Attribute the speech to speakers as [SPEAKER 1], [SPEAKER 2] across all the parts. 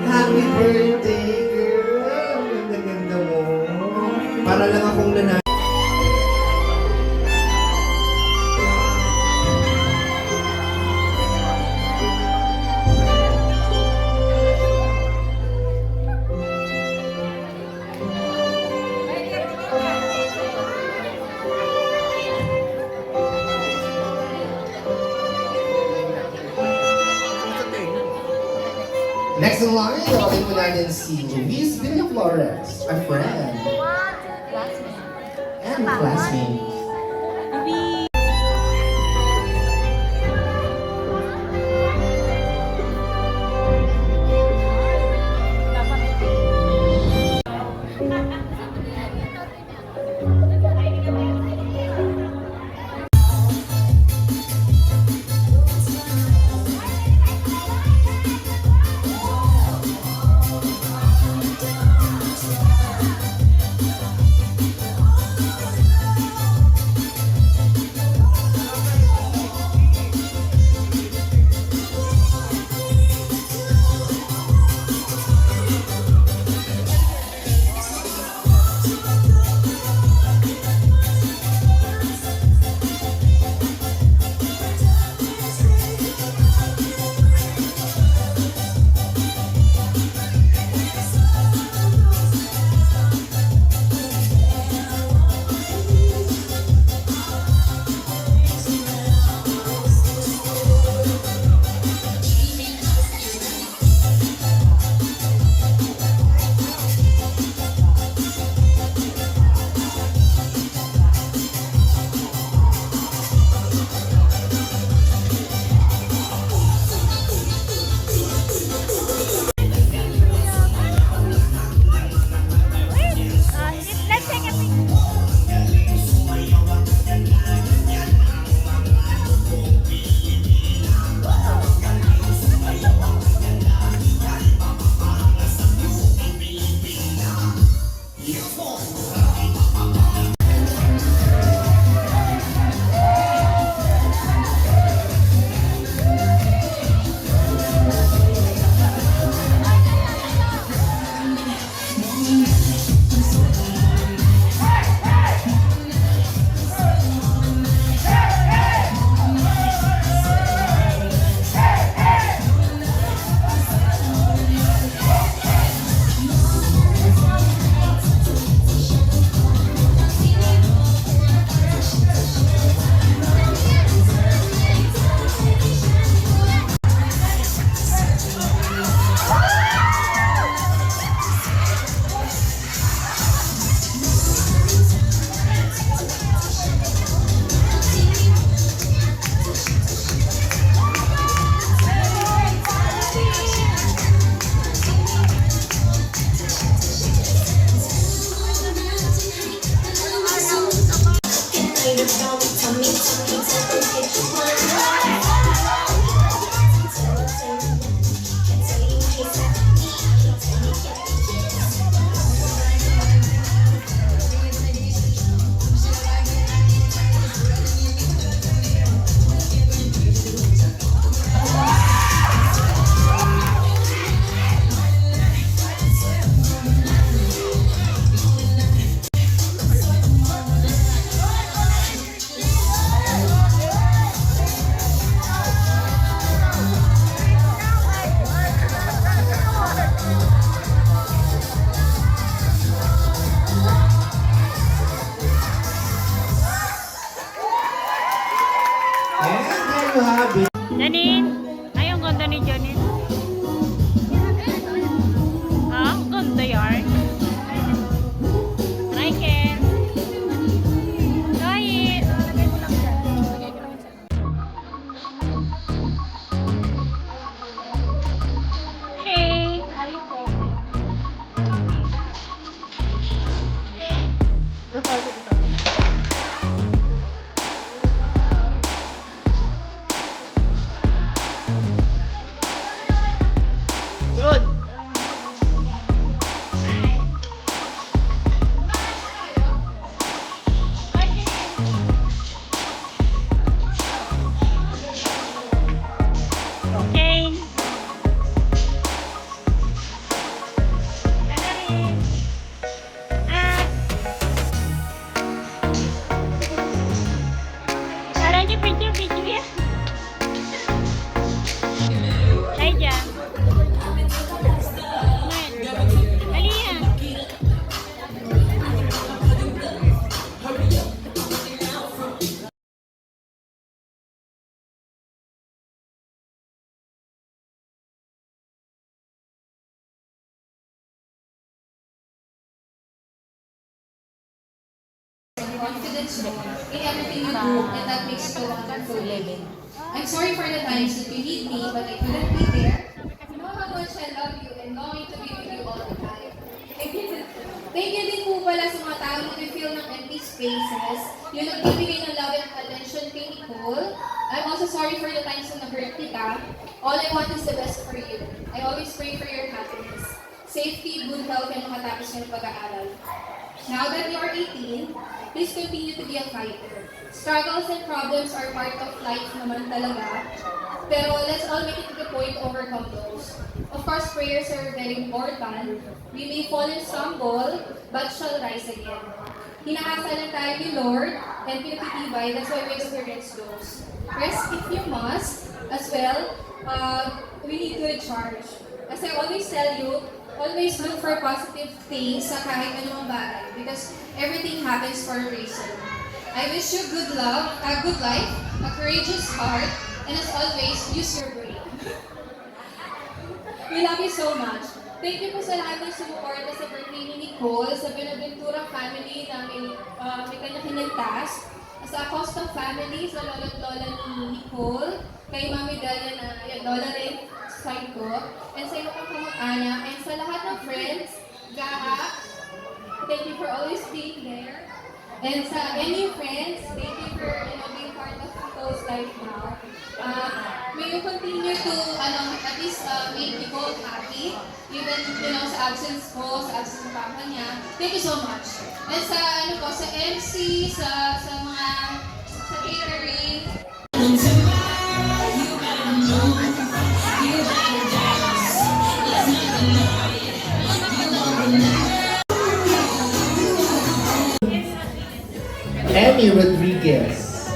[SPEAKER 1] Happy birthday, girl! Ganda-ganda mo. Para lang akong nanay. Next in line, tawagin po natin si Luis Villaflores, a friend and classmate.
[SPEAKER 2] ni Janet. Ah, ang ganda yan. Michael. Dahil. Hey. Good. Okay. Ah. Parang di video ya. Ay, dyan. Dali yan.
[SPEAKER 3] Confidence mo in everything you do, and that makes you a wonderful living. I'm sorry for the times that you need me, but I couldn't be there. You know how much I love you and longing to be with you all the time. Thank you din po pala sa mga tao na feel ng empty spaces, yung nagbibigay ng love and attention kay Nicole. I'm also sorry for the times na na-hurt kita. All I want is the best for you. I always pray for your happiness, safety, good health, and makatapos ng pag-aaral. Now that you are 18, please continue to be a fighter. Struggles and problems are part of life naman talaga. Pero let's all make it to the point to overcome those. Of course, prayers are very important. We may fall and stumble, but shall rise again. Hinaasalan tayo ni Lord, and pinapitibay, that's why we experience those. Rest if you must, as well, we need to recharge. As I always tell you, always look for positive things sa kahit anong bagay because everything happens for a reason. I wish you good love, a good life, a courageous heart, and as always, use your brain. We love you so much. Thank you po sa lahat ng sumuporta sa birthday ni Nicole, sa Benaventura family na may kanya-kanyang task, sa Acosta family, sa lolo't lola ni Nicole, kay Mami Dalia na lola rin side ko, and sa iba pang kamag-anak, and sa lahat ng friends, Gaha, thank you for always being there. And sa any friends, thank you for being part of Nicole's life now. May you continue to at least make Nicole happy, even sa absence ko, sa absence ng papa niya. Thank you so much. And sa sa MC, sa mga sa catering.
[SPEAKER 1] Emmy Rodriguez.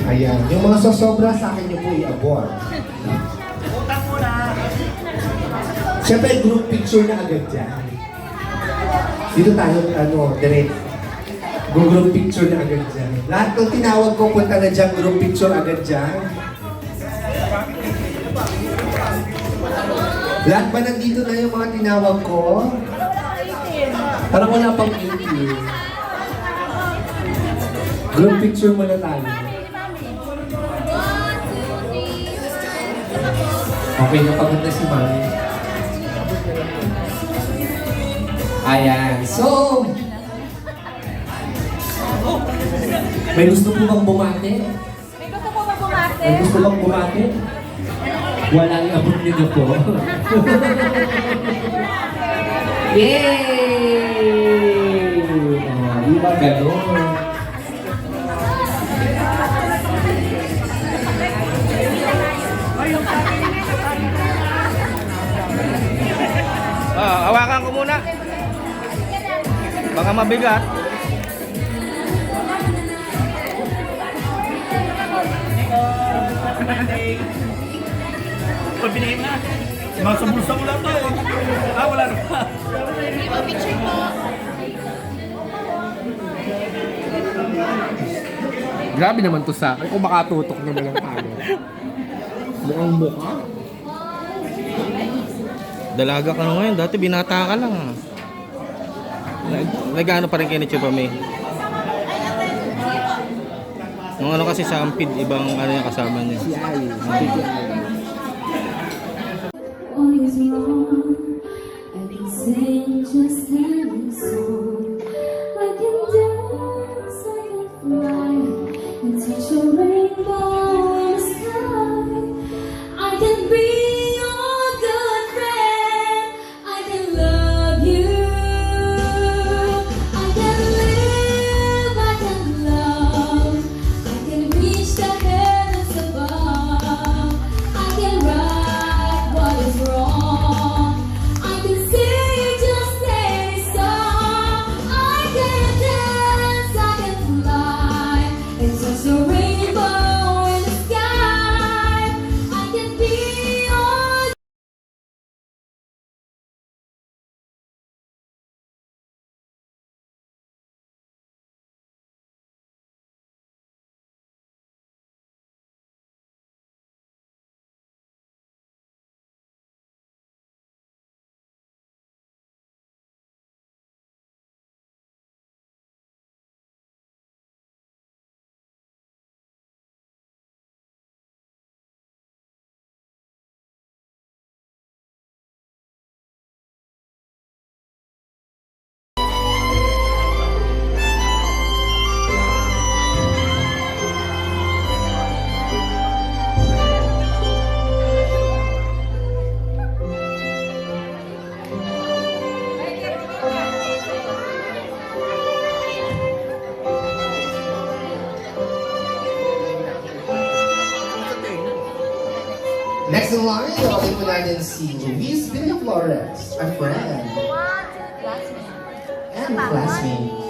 [SPEAKER 1] Ayan, yung mga sosobra sa akin yung po i-abort. Siyempre, group picture na agad dyan. Dito tayo, direct. Group picture na agad dyan. Lahat ng tinawag ko, punta na dyan, group picture agad dyan. Lahat ba nandito na yung mga tinawag ko? Parang wala pang 18. Group picture muna tayo. Okay, napagod na si Mami. Ayan, so... May gusto po bang bumate?
[SPEAKER 2] May gusto po ba bumate?
[SPEAKER 1] May gusto bang bumate? Walang abot niyo na po. Yay! Di ba gano'n?
[SPEAKER 4] Hawakan ko muna. Baka mabigat.
[SPEAKER 5] Pag binigay na, nasa bulsa mo lang to eh. Wala na pa.
[SPEAKER 3] Picture po.
[SPEAKER 4] Grabe naman to sa akin. Kung makatutok naman lang tayo. Mukhang mukha. Dalaga ka na ngayon. Dati binata ka lang ah. Nag-ano pa rin kayo ni Chupa May? Nung ano kasi sa Ampid, ibang ano yung kasama niya.
[SPEAKER 6] Si Ai. Si Ai.
[SPEAKER 7] All is wrong. I can sing just any song. I can dance, I can fly, and touch a rainbow in the sky. I can be your good friend. I can love you. I can live, I can love. I can reach the heavens above. I can right what is wrong. I can sing just any song. I can dance, I can fly, and touch the rainbow in the sky. I can be your
[SPEAKER 8] Next in line, ulit po natin si Luis Villaflores, a friend and classmate.